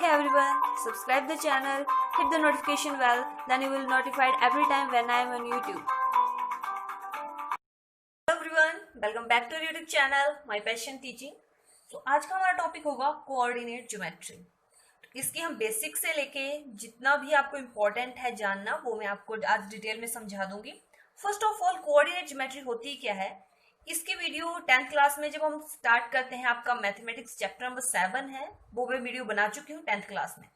Hey everyone, subscribe the channel, hit the notification bell, then you will notified every time when I am on YouTube. Hello everyone, welcome back to our YouTube channel, My Passion Teaching. तो आज का हमारा topic होगा coordinate geometry. इसकी हम basic से लेके जितना भी आपको इम्पोर्टेंट है जानना वो मैं आपको आज डिटेल में समझा दूंगी। First of all coordinate geometry होती क्या है, इसकी वीडियो 10th क्लास में जब हम स्टार्ट करते हैं, आपका मैथमेटिक्स चैप्टर नंबर 7 है, वो मैं वीडियो बना चुकी हूँ 10th क्लास में।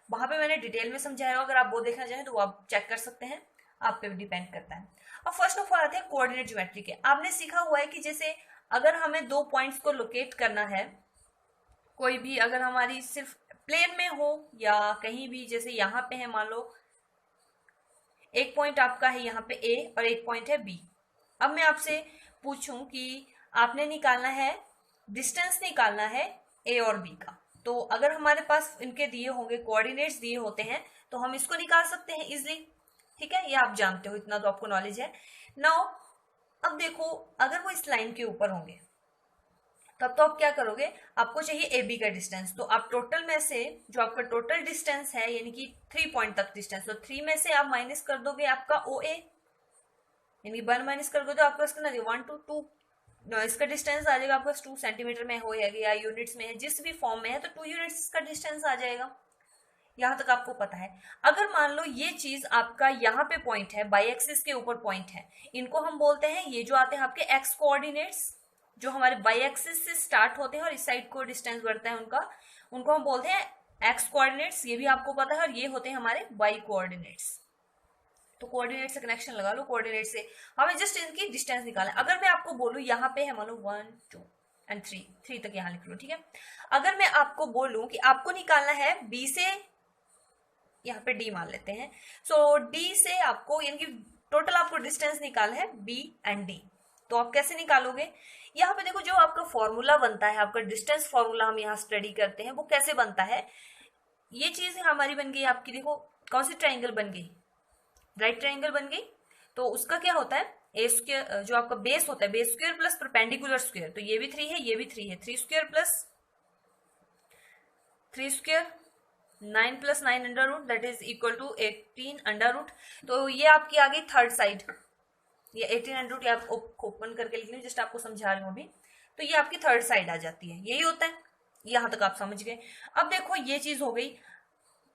वहां पे मैंने डिटेल में समझाया, अगर आप वो देखना चाहें तो वो आप चेक कर सकते हैं, आप पे डिपेंड करता है। अब फर्स्ट ऑफ ऑल आते हैं कोऑर्डिनेट ज्योमेट्री के। आपने सीखा हुआ है कि जैसे अगर हमें दो पॉइंट्स को लोकेट करना है, कोई भी अगर हमारी सिर्फ प्लेन में हो या कहीं भी, जैसे यहाँ पे है, मान लो एक पॉइंट आपका है यहाँ पे ए और एक पॉइंट है बी। अब मैं आपसे पूछूं कि आपने निकालना है, डिस्टेंस निकालना है ए और बी का, तो अगर हमारे पास इनके दिए होंगे, कोऑर्डिनेट्स दिए होते हैं, तो हम इसको निकाल सकते हैं इजिली। ठीक है, ये आप जानते हो, इतना तो आपको नॉलेज है। नाउ अब देखो, अगर वो इस लाइन के ऊपर होंगे तब तो आप क्या करोगे, आपको चाहिए ए बी का डिस्टेंस, तो आप टोटल में से जो आपका टोटल डिस्टेंस है यानी कि 3 पॉइंट तक डिस्टेंस, तो 3 में से आप माइनस कर दोगे आपका ओ ए, यानी 1 माइनस कर दो तो आपका इसका 1 to 2 इसका डिस्टेंस आ जाएगा आपका 2 सेंटीमीटर में हो या यूनिट्स में है, जिस भी फॉर्म में है, तो 2 यूनिट्स इसका डिस्टेंस आ जाएगा। यहां तक आपको पता है। अगर मान लो ये चीज आपका यहाँ पे पॉइंट है, बाई एक्सिस के ऊपर पॉइंट है, इनको हम बोलते हैं, ये जो आते हैं आपके एक्स कोऑर्डिनेट्स, जो हमारे बाई एक्सिस से स्टार्ट होते हैं और इस साइड को डिस्टेंस बढ़ता है उनका, उनको हम बोलते हैं एक्स कोऑर्डिनेट्स, ये भी आपको पता है, और ये होते हैं हमारे वाई कोऑर्डिनेट्स। तो कोऑर्डिनेट से कनेक्शन लगा लो, कोऑर्डिनेट से हमें जस्ट इनकी डिस्टेंस निकालना है। अगर मैं आपको बोलूं यहाँ पे है, मानो 1 2 और 3 तक यहाँ लिख लो, ठीक है। अगर मैं आपको बोलूं कि आपको निकालना है बी से, यहाँ पे डी मान लेते हैं, सो डी से आपको यानी कि टोटल आपको डिस्टेंस निकालना है बी एंड डी, तो आप कैसे निकालोगे? यहाँ पे देखो, जो आपका फॉर्मूला बनता है, आपका डिस्टेंस फॉर्मूला हम यहाँ स्टडी करते हैं, वो कैसे बनता है। ये चीज हमारी बन गई आपकी, देखो कौन सी ट्राइंगल बन गई, राइट ट्राइंगल बन गई। तो उसका क्या होता है, ए स्क्वायर जो आपका बेस होता है, base square plus perpendicular square, तो ये भी 3 है, ये भी 3 है, 3 square plus 3 square 9 plus 9 under root, that is equal to 18 under root. तो ये आपकी आ गई थर्ड साइड, ये 18 अंडर रूट, ये आप ओपन करके लिख लीजिए, जस्ट आपको समझा रही हूँ अभी। तो ये आपकी थर्ड साइड आ जाती है, यही होता है। यहां तक आप समझ गए। अब देखो ये चीज हो गई।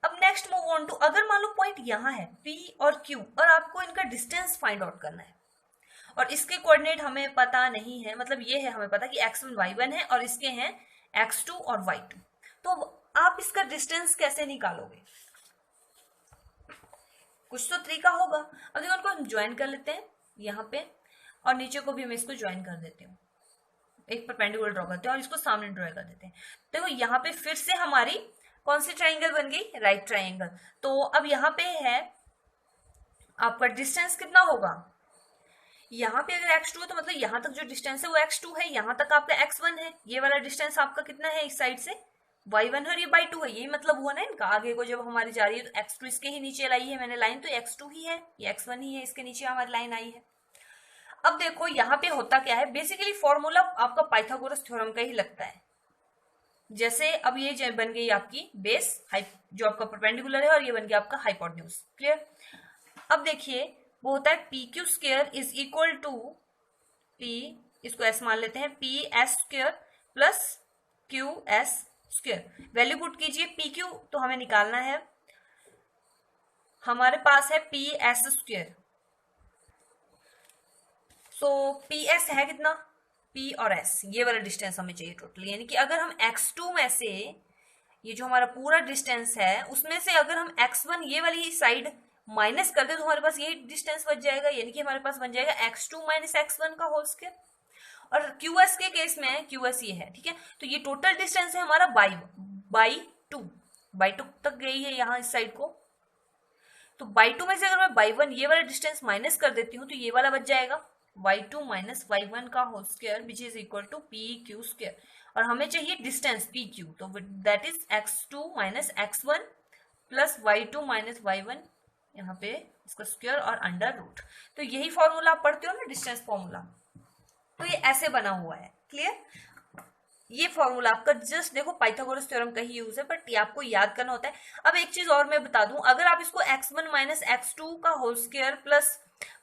अब नेक्स्ट मूव ऑन टू, अगर मान लो पॉइंट यहाँ है P और Q, और आपको इनका डिस्टेंस फाइंड आउट करना है, और इसके कोऑर्डिनेट हमें पता नहीं है, मतलब ये है हमें पता कि x1 y1 है और इसके हैं x2 और y2, तो आप इसका डिस्टेंस कैसे निकालोगे? कुछ तो तरीका होगा। अब देखो उनको हम ज्वाइन कर लेते हैं यहाँ पे, और नीचे को भी मैं इसको ज्वाइन कर देती हूँ, एक परपेंडिकुलर ड्रॉ करते हैं और इसको सामने ड्रॉ कर देते हैं। देखो यहाँ पे फिर से हमारी कौन सी ट्राइंगल बन गई, राइट ट्राइंगल। तो अब यहाँ पे है आपका डिस्टेंस कितना होगा, यहाँ पे अगर x2 है तो मतलब यहाँ तक जो डिस्टेंस है वो x2 है, यहाँ तक आपका x1 है, ये वाला डिस्टेंस आपका कितना है इस साइड से y1 है, और ये y2 है, यही मतलब हुआ ना इनका। आगे को जब हमारी जा रही है तो x2 इसके ही नीचे लाई है मैंने लाइन, तो x2 ही है, ये x1 ही है, इसके नीचे हमारी लाइन आई है। अब देखो यहाँ पे होता क्या है, बेसिकली फॉर्मूला आपका पाइथागोरस थ्योरम का ही लगता है। जैसे अब ये बन गई आपकी बेस जो आपका परपेंडिकुलर है, और ये बन गया आपका हाइपोटेन्यूज। क्लियर? अब देखिए वो होता है P Q square is equal to P, इसको एस मान लेते हैं, P S square plus Q S square. Value put कीजिए, पी क्यू तो हमें निकालना है, हमारे पास है P S square, so P S है कितना, P और S, ये वाला डिस्टेंस हमें चाहिए टोटल। यानी कि अगर हम x2 में से, ये जो हमारा पूरा डिस्टेंस है उसमें से अगर हम x1 ये वाली साइड माइनस कर दे तो हमारे पास यही डिस्टेंस बच जाएगा, यानी कि हमारे पास बन जाएगा x2 माइनस x1 का होल स्क्वायर। और QS के केस में QS ये है, ठीक है। तो ये टोटल डिस्टेंस है हमारा बाई टू तक गई है यहाँ इस साइड को। तो बाई टू में से अगर मैं y1 ये वाला डिस्टेंस माइनस कर देती हूँ तो ये वाला बच जाएगा y2 माइनस y1 का whole square which is equal to P Q square, और हमें चाहिए डिस्टेंस पी क्यू, तो that is x2 minus x1 plus y2 minus y1, यहाँ पे इसका स्क्वायर और अंडर रूट। तो यही फॉर्मूला आप पढ़ते हो ना, डिस्टेंस फॉर्मूला, तो ये ऐसे बना हुआ है। क्लियर? ये फॉर्मूला आपका जस्ट देखो पाइथागोरस थ्योरम का ही यूज है, बट ये आपको याद करना होता है। अब एक चीज और मैं बता दूं, अगर आप इसको x1 माइनस x2 का whole square plus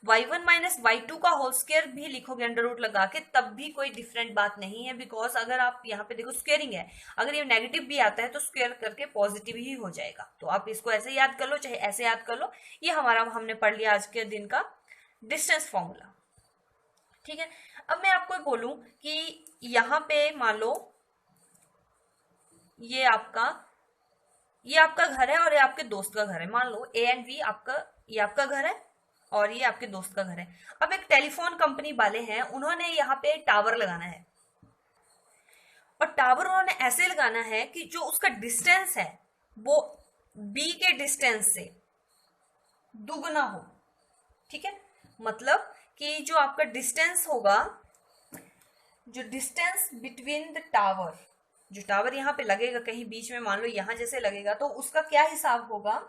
y1 minus y2 का होल स्क्वायर भी लिखोगे अंडर रूट लगा के, तब भी कोई डिफरेंट बात नहीं है, बिकॉज अगर आप यहाँ पे देखो स्क्वेयरिंग है, अगर ये नेगेटिव भी आता है तो स्क्वेयर करके पॉजिटिव ही हो जाएगा। तो आप इसको ऐसे याद कर लो चाहे ऐसे याद कर लो, ये हमारा हमने पढ़ लिया आज के दिन का डिस्टेंस फॉर्मूला। ठीक है, अब मैं आपको बोलूं कि यहाँ पे मान लो ये आपका घर है और ये आपके दोस्त का घर है। मान लो ए एंड बी ये आपका घर है और ये आपके दोस्त का घर है। अब एक टेलीफोन कंपनी वाले हैं, उन्होंने यहाँ पे टावर लगाना है, और टावर उन्होंने ऐसे लगाना है कि जो उसका डिस्टेंस है वो बी के डिस्टेंस से दुगना हो। ठीक है, मतलब कि जो आपका डिस्टेंस होगा, जो डिस्टेंस बिटवीन द टावर, जो टावर यहाँ पे लगेगा कहीं बीच में, मान लो यहाँ जैसे लगेगा, तो उसका क्या हिसाब होगा,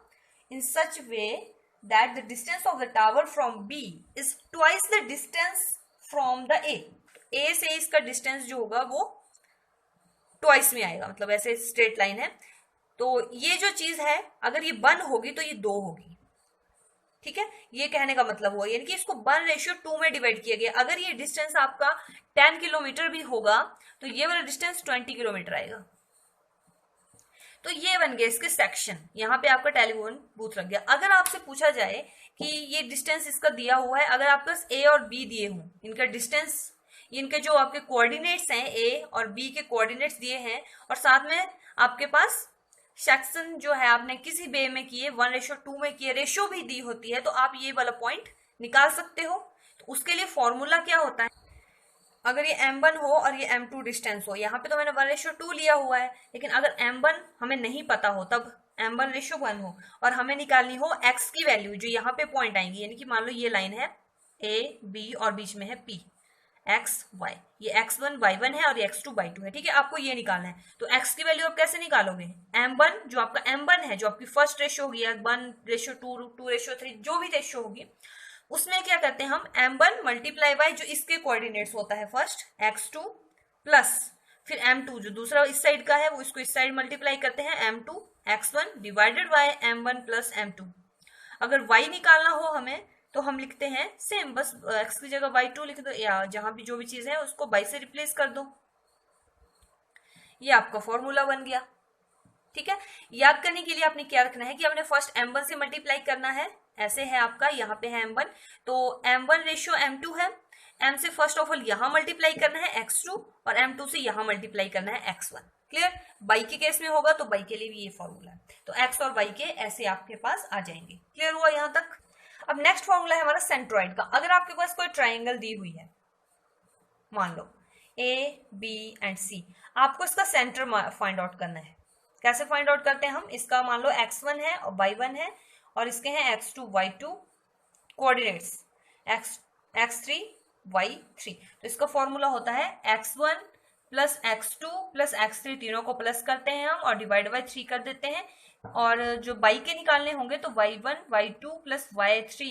in such way that the distance of the tower from B is twice the distance from the A से इसका डिस्टेंस जो होगा वो ट्वाइस में आएगा, मतलब ऐसे स्ट्रेट लाइन है। तो ये जो चीज है अगर ये 1 होगी तो ये 2 होगी। ठीक है, ये कहने का मतलब हुआ, यानी कि इसको 1:2 में डिवाइड किया गया। अगर ये डिस्टेंस आपका 10 किलोमीटर भी होगा तो ये वाला डिस्टेंस 20 किलोमीटर आएगा। तो ये बन गया इसके सेक्शन, यहाँ पे आपका टेलीफोन बूथ लग गया। अगर आपसे पूछा जाए कि ये डिस्टेंस इसका दिया हुआ है, अगर आपके पास ए और बी दिए हों, इनका डिस्टेंस, इनके जो आपके कोऑर्डिनेट्स हैं ए और बी के कोऑर्डिनेट्स दिए हैं, और साथ में आपके पास सेक्शन जो है आपने किसी वे में किए, 1:2 में किए, रेशियो भी दी होती है, तो आप ये वाला पॉइंट निकाल सकते हो। तो उसके लिए फॉर्मूला क्या होता है, अगर ये m1 हो और ये m2 डिस्टेंस हो, यहाँ पे तो मैंने 1:2 लिया हुआ है, लेकिन अगर m1 हमें नहीं पता हो तब m1:1 हो, और हमें निकालनी हो x की वैल्यू, जो यहाँ पे पॉइंट आएंगी, यानी कि मान लो ये लाइन है a b और बीच में है p, x y, ये x1 y1 है और ये x2 y2 है। ठीक है, आपको ये निकालना है। तो x की वैल्यू आप कैसे निकालोगे, m1 जो आपका m1 है, जो आपकी फर्स्ट रेशियो होगी 1:2, 2:3, जो भी रेशियो होगी, उसमें क्या करते हैं हम, m1 मल्टीप्लाई बाय जो इसके कोऑर्डिनेट्स होता है फर्स्ट x2 प्लस फिर m2 जो दूसरा इस साइड का है वो इसको इस साइड मल्टीप्लाई करते हैं m2 x1 divided by m1 plus m2। अगर y निकालना हो हमें तो हम लिखते हैं सेम, बस x की जगह y2 लिख दो, या जहां भी जो भी चीज है उसको y से रिप्लेस कर दो। ये आपका फॉर्मूला बन गया। ठीक है, याद करने के लिए आपने क्या रखना है कि आपने फर्स्ट m1 से मल्टीप्लाई करना है, ऐसे है आपका, यहाँ पे है m1, तो m1:m2 है, m से फर्स्ट ऑफ ऑल यहाँ मल्टीप्लाई करना है x2 और m2 से यहाँ मल्टीप्लाई करना है x1। क्लियर, y के केस में होगा तो y के लिए भी ये फॉर्मूला है, तो x और y के ऐसे आपके पास आ जाएंगे। क्लियर हुआ यहाँ तक। अब नेक्स्ट फॉर्मूला है हमारा सेंट्रॉइड का। अगर आपके पास कोई ट्राइंगल दी हुई है, मान लो ए बी एंड सी, आपको इसका सेंटर फाइंड आउट करना है। कैसे फाइंड आउट करते हैं हम, इसका मान लो x1 है और y1 है और इसके हैं x2 y2 coordinates, x3 y3। तो इसका फॉर्मूला होता है x1 plus x2 plus x3, तीनों को प्लस करते हैं हम और डिवाइड बाय 3 कर देते हैं, और जो y के निकालने होंगे तो y1 y2 plus y3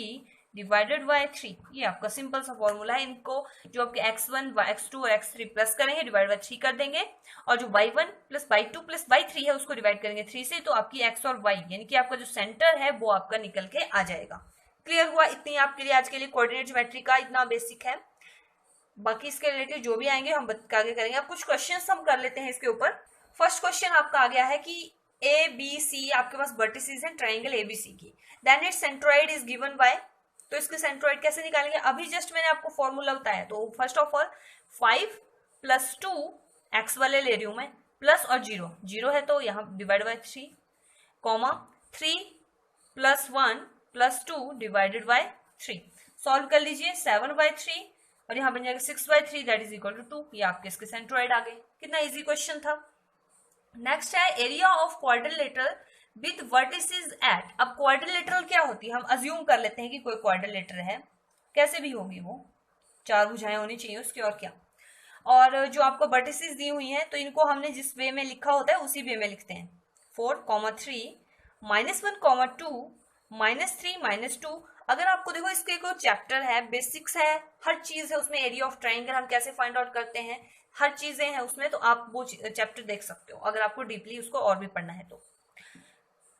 divided by 3। ये आपका सिंपल सा फॉर्मूला है। इनको जो आपके x1 x2 और x3 प्लस करेंगे, डिवाइड बाय 3 कर देंगे, और जो y1 plus y2 plus y3 है उसको डिवाइड करेंगे 3 से, तो आपकी x और y यानी कि आपका जो सेंटर है वो आपका निकल के आ जाएगा। क्लियर हुआ, इतनी आपके लिए आज के लिए कोऑर्डिनेट ज्योमेट्री का इतना बेसिक है। बाकी इसके रिलेटेड जो भी आएंगे हम आगे करेंगे। अब कुछ क्वेश्चन हम कर लेते हैं इसके ऊपर। फर्स्ट क्वेश्चन आपका आ गया है कि ए बी सी आपके पास वर्टिसेस हैं ट्राइंगल एबीसी की, then its centroid is given by, तो इसके सेंट्रोइड कैसे निकालेंगे, अभी जस्ट मैंने आपको फॉर्मूला बताया। तो फर्स्ट ऑफ ऑल 5 + 2 x वाले ले रही हूं मैं, प्लस और 0 है तो यहाँ divide by 3, comma 3 + 1 + 2 divided by 3। Solve कर लीजिए, 7/3 और यहाँ बन जाएगा 6/3 दैट इज इक्वल टू 2। ये आपके इसके सेंट्रोइड आ गए। कितना इजी क्वेश्चन था। नेक्स्ट है area of quadrilateral with vertices at. अब क्वाड्रिलेटरल क्या होती है, हम अज्यूम कर लेते हैं कि कोई क्वाड्रिलेटर है, कैसे भी होगी वो, 4 भुजाएं होनी चाहिए उसकी और क्या। और जो आपको वर्टिसेस दी हुई हैं तो इनको हमने जिस वे में लिखा होता है उसी वे में लिखते हैं। 4, 3, -1, 2, -3, -2। अगर आपको देखो इसके कोई चैप्टर है, बेसिक्स है, हर चीज है उसमें, एरिया ऑफ ट्राइंगल हम कैसे फाइंड आउट करते हैं, हर चीजें हैं उसमें, तो आप वो चैप्टर देख सकते हो अगर आपको डीपली उसको और भी पढ़ना है तो।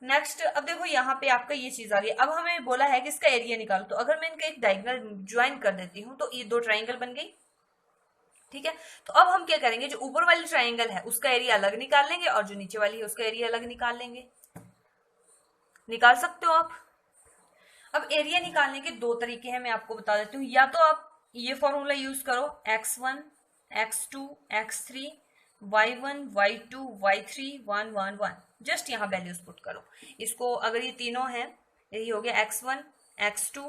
नेक्स्ट, अब देखो यहाँ पे आपका ये चीज आ गई। अब हमें बोला है कि इसका एरिया निकालो, तो अगर मैं इनका एक डायगोनल ज्वाइन कर देती हूँ तो ये दो ट्राइंगल बन गई, ठीक है। तो अब हम क्या करेंगे, जो ऊपर वाली ट्राइंगल है उसका एरिया अलग निकाल लेंगे और जो नीचे वाली है उसका एरिया अलग निकाल लेंगे। निकाल सकते हो आप। अब एरिया निकालने के दो तरीके हैं, मैं आपको बता देती हूँ। या तो आप ये फॉर्मूला यूज करो, x1 x2 x3 y1 y2 y3 1 1 1, just यहाँ वैल्यूज पुट करो इसको। अगर ये तीनों है, यही हो गया x1 x2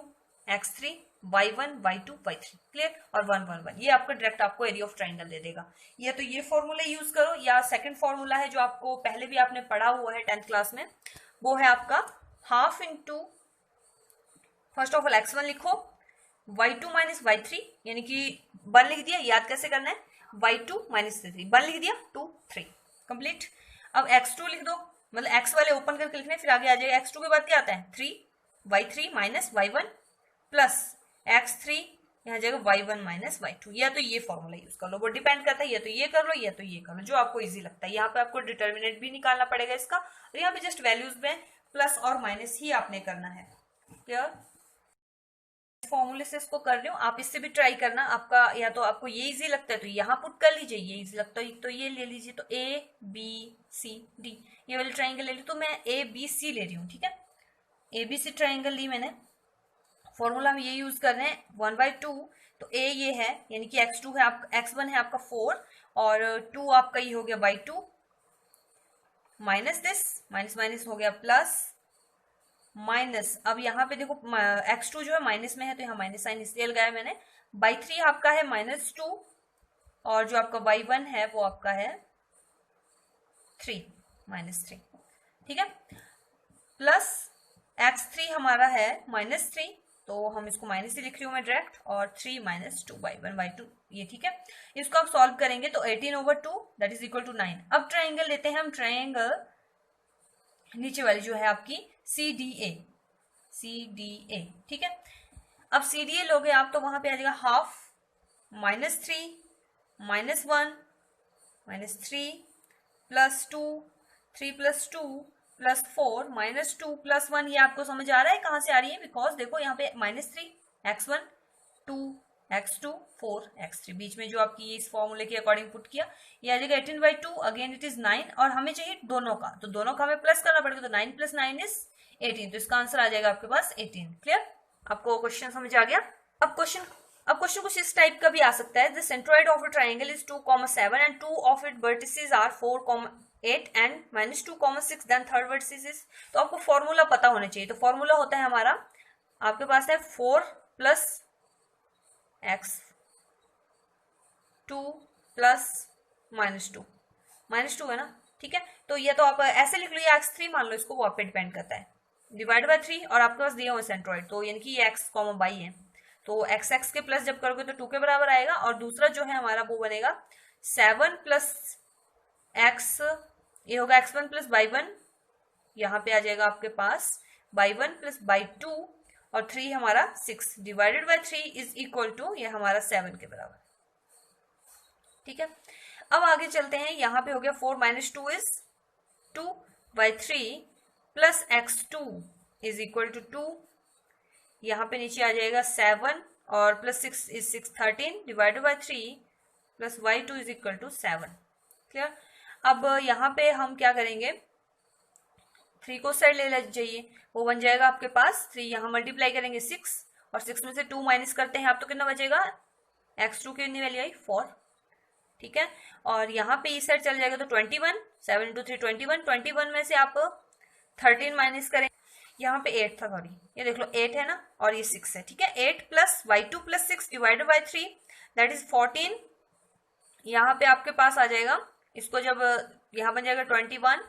x3 y1 y2 y3, clear, और 1 1 1, ये आपका डायरेक्ट आपको एरिया ऑफ ट्राइंगल दे देगा। या तो ये फॉर्मूला यूज करो, या सेकंड फॉर्मूला है जो आपको पहले भी आपने पढ़ा हुआ है 10th क्लास में, वो है आपका half into, first of all x1 लिखो, y2 माइनस y3, यानी कि 1 लिख दिया, याद कैसे करना है, y2 माइनस 3, 1 लिख दिया 2 3, कंप्लीट। अब x2 लिख दो, मतलब x वाले ओपन करके लिखने, फिर आगे आ जाएगा x2 के बाद क्या आता है 3 y3 minus y1 plus x3, यहाँ जाएगा y1 माइनस y2। या तो ये फॉर्मूला यूज कर लो, वो डिपेंड करता है, या तो ये कर लो या तो ये कर लो, जो आपको इजी लगता है। यहाँ पे आपको डिटर्मिनेंट भी निकालना पड़ेगा इसका, और यहाँ पे जस्ट वैल्यूज में प्लस और माइनस ही आपने करना है, क्लियर। फॉर्मूले से इसको कर रही हूँ, आप इससे भी ट्राई करना। आपका या तो आपको ये इजी लगता है तो यहाँ पुट कर लीजिए, ये इजी लगता है तो ये ले लीजिए। तो ए बी सी डी, ये वाली ट्राइंगल ले ली, तो मैं ए बी सी ले रही हूँ, ठीक है। ए बी सी ट्राइंगल ली मैंने, फॉर्मूला में ये यूज कर रहे हैं 1/2, तो ए ये है, यानी कि x2 है आपका, x1 है आपका 4 और 2 आपका ये हो गया by2 minus this, minus minus हो गया प्लस माइनस। अब यहाँ पे देखो x2 जो है माइनस में है तो यहाँ माइनस साइन इसलिए लगाया मैंने। by3 आपका है -2 और जो आपका y1 है वो आपका है 3 -3, ठीक है। प्लस x3 हमारा है -3, तो हम इसको माइनस ही लिख रही हूँ मैं डायरेक्ट, और 3 -2 y1 y2, ये ठीक है। इसको आप सॉल्व करेंगे तो 18/2 दैट इज इक्वल टू 9। अब ट्राइंगल लेते हैं हम, ट्राइंगल नीचे वाली जो है आपकी CDA, ठीक है। अब CDA लोगे आप तो वहां पे आ जाएगा हाफ -3 -1 -3 +2 3 + 2 +4 -2 +1, ये आपको समझ आ रहा है कहां से आ रही है? बिकॉज देखो यहाँ पे -3 x1 2 x2 4 x3, बीच में जो आपकी इस फॉर्मूले के अकॉर्डिंग पुट किया, ये आ जाएगा 18/2, अगेन इट इज 9, और हमें चाहिए दोनों का, तो दोनों का हमें प्लस करना पड़ेगा, तो 9 + 9 इज 18, तो इसका आंसर आ जाएगा आपके पास 18, क्लियर। आपको क्वेश्चन समझ आ गया। अब क्वेश्चन कुछ इस टाइप का भी आ सकता है, the centroid of a triangle is 2,7 and 2 of it vertices are 4,8 and -2,6, then third vertex is, तो आपको फॉर्मूला पता होना चाहिए। तो फॉर्मूला होता है हमारा, आपके पास है 4 + x2 + -2 है ना, ठीक है। तो ये तो आप ऐसे लिख लो, या x3 मान लो इसको, वो आप पे डिपेंड करता है, /3, और आपके पास दिए हुए सेंट्रोइड, तो यानी कि ये x, y है, तो x के प्लस जब करोगे तो 2 के बराबर आएगा, और दूसरा जो है हमारा वो बनेगा 7 + x, ये होगा x1 + y1, यहाँ पे आ जाएगा आपके पास y1 + y2, और 3 हमारा 6 /3 इज इक्वल टू, ये हमारा 7 के बराबर, ठीक है। अब आगे चलते हैं, यहाँ पे हो गया 4 - 2 is 2/3 + x2 is equal to 2, यहाँ पे नीचे आ जाएगा 7 और +6 is 6 13 /3 + y2 is equal to 7, clear. अब यहाँ पे हम क्या करेंगे, 3 को साइड ले जाइए, वो बन जाएगा आपके पास 3, यहाँ मल्टीप्लाई करेंगे 6, और 6 में से 2 माइनस करते हैं आप, तो कितना बचेगा, x2 की कितनी वैल्यू आई 4, ठीक है। और यहाँ पे इस साइड चल जाएगा तो 21, 7 × 3 21 में से आप 13 माइनस करें, यहाँ पे 8 था, सॉरी, ये देख लो 8 है ना, और ये 6 है, ठीक है। 8 + y2 + 6 /3 दैट इज 14, यहाँ पे आपके पास आ जाएगा, इसको जब यहाँ बन जाएगा 21,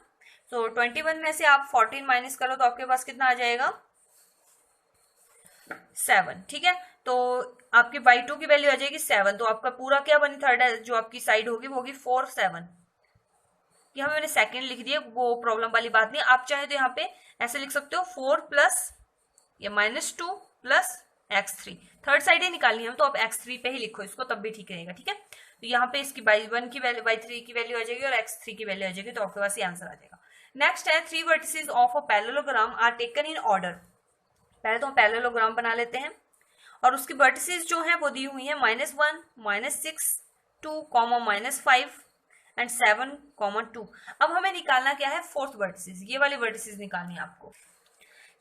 तो 21 में से आप 14 माइनस करो तो आपके पास कितना आ जाएगा 7, ठीक है। तो आपकी y2 की वैल्यू आ जाएगी 7, तो आपका पूरा क्या बनी, थर्ड जो आपकी साइड होगी वो होगी 4 7, यहाँ मैंने सेकंड लिख दिया, वो प्रॉब्लम वाली बात नहीं। आप चाहे तो यहाँ पे ऐसे लिख सकते हो 4 + या -2 + x3, थर्ड साइड ही निकालनी है, तो आप x3 पे ही लिखो इसको, तब भी ठीक रहेगा, ठीक है। तो यहाँ पे इसकी y1 की वैल्यू y3 की वैल्यू आ जाएगी और x3 की वैल्यू आ जाएगी, तो आपके पास ये आंसर आ जाएगा। नेक्स्ट है 3 vertices of a parallelogram are taken in order. पहले तो हम पैरेललोग्राम बना लेते हैं और उसकी वर्टिसेस जो हैं वो दी हुई हैं -1, -6, 2, -5 एंड 7, 2। अब हमें निकालना क्या है, फोर्थ वर्टिसेस, ये वाली वर्टिसेस निकालनी है आपको।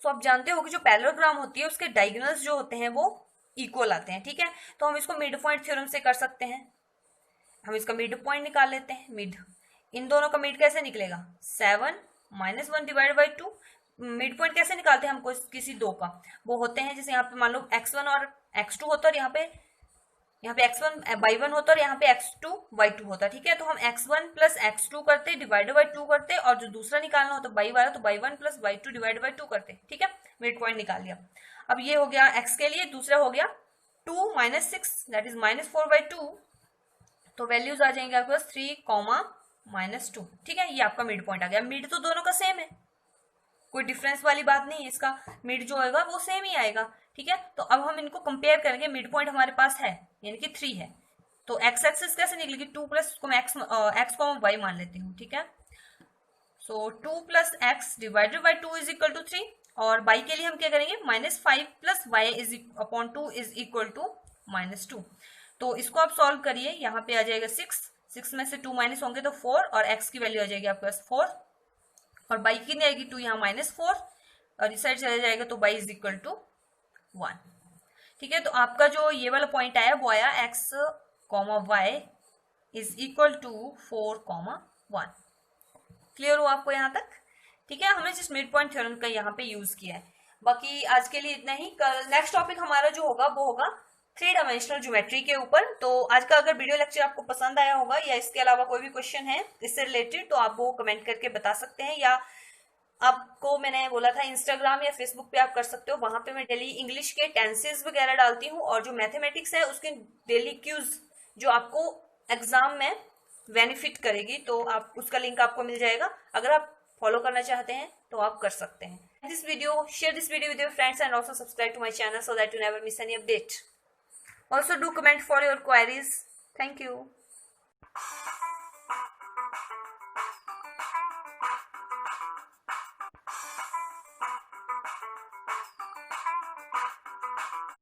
तो आप जानते हो कि जो पैरेललोग्राम होती है उसके डायगोनल्स जो होते हैं वो इक्वल आते हैं, ठीक है। तो हम इसको मिड पॉइंट थ्योरम से कर सकते हैं। हम इसका मिड पॉइंट निकाल लेते हैं। मिड, इन दोनों का मिड कैसे निकलेगा, 7 -1 डिवाइड बाई 2। मिड पॉइंट कैसे निकालते हैं हमको किसी दो का, वो होते हैं जैसे यहाँ पे मान लो x1 और x2 होता है और यहाँ पे x1 y1 होता है और यहाँ पे x2 y2 होता है, ठीक है। तो हम x1 प्लस x2 करते डिवाइड बाई 2 करते, और जो दूसरा निकालना होता y वाला तो y1 plus y2 divide by 2 करते, ठीक है। मिड पॉइंट निकाल लिया। अब ये हो गया x के लिए, दूसरा हो गया 2 -6 दैट इज -4/2, तो वैल्यूज आ जाएंगे आपके पास 3, -2, ठीक है। ये आपका मिड पॉइंट आ गया। मिड तो दोनों का सेम है, कोई डिफरेंस वाली बात नहीं है, इसका मिड जो होगा वो सेम ही आएगा, ठीक है। तो अब हम इनको कंपेयर करेंगे। मिड पॉइंट हमारे पास है यानी कि 3 है, तो एक्स एक्सिस कैसे निकलेगी, 2 प्लस को मैं एक्स को मैं वाई मान लेती हूँ, ठीक है। So 2 plus x divided by 2 is equal to 3, और बाई के लिए हम क्या करेंगे, -5 plus y is upon 2 is equal to -2। तो इसको आप सॉल्व करिए, यहाँ पे आ जाएगा 6 में से 2 माइनस होंगे तो 4, और एक्स की वैल्यू आ जाएगी आपके पास 4, और बाई की नहीं आएगी 2, यहाँ -4, और इस साइड चला जाएगा तो बाई इज इक्वल टू 1, ठीक है। तो आपका जो ये वाला पॉइंट आया वो आया x, y is equal to 4, 1। Clear हो आपको यहाँ तक, ठीक है। हमने जिस मिड पॉइंट थ्योरम का यहाँ पे यूज किया है। बाकी आज के लिए इतना ही। कल नेक्स्ट टॉपिक हमारा जो होगा वो होगा 3 डायमेंशनल ज्योमेट्री के ऊपर। तो आज का अगर वीडियो लेक्चर आपको पसंद आया होगा या इसके अलावा कोई भी क्वेश्चन है इससे रिलेटेड, तो आप वो कमेंट करके बता सकते हैं, या आपको मैंने बोला था इंस्टाग्राम या फेसबुक पे आप कर सकते हो। वहां पे मैं डेली इंग्लिश के टेंसेस वगैरह डालती हूँ, और जो मैथमेटिक्स है उसके डेली क्यूज जो आपको एग्जाम में बेनिफिट करेगी, तो आप उसका लिंक आपको मिल जाएगा। अगर आप फॉलो करना चाहते हैं तो आप कर सकते हैं। This video, share this video with your friends and also subscribe to my channel so that you never miss any update. Also do comment for your queries. Thank you.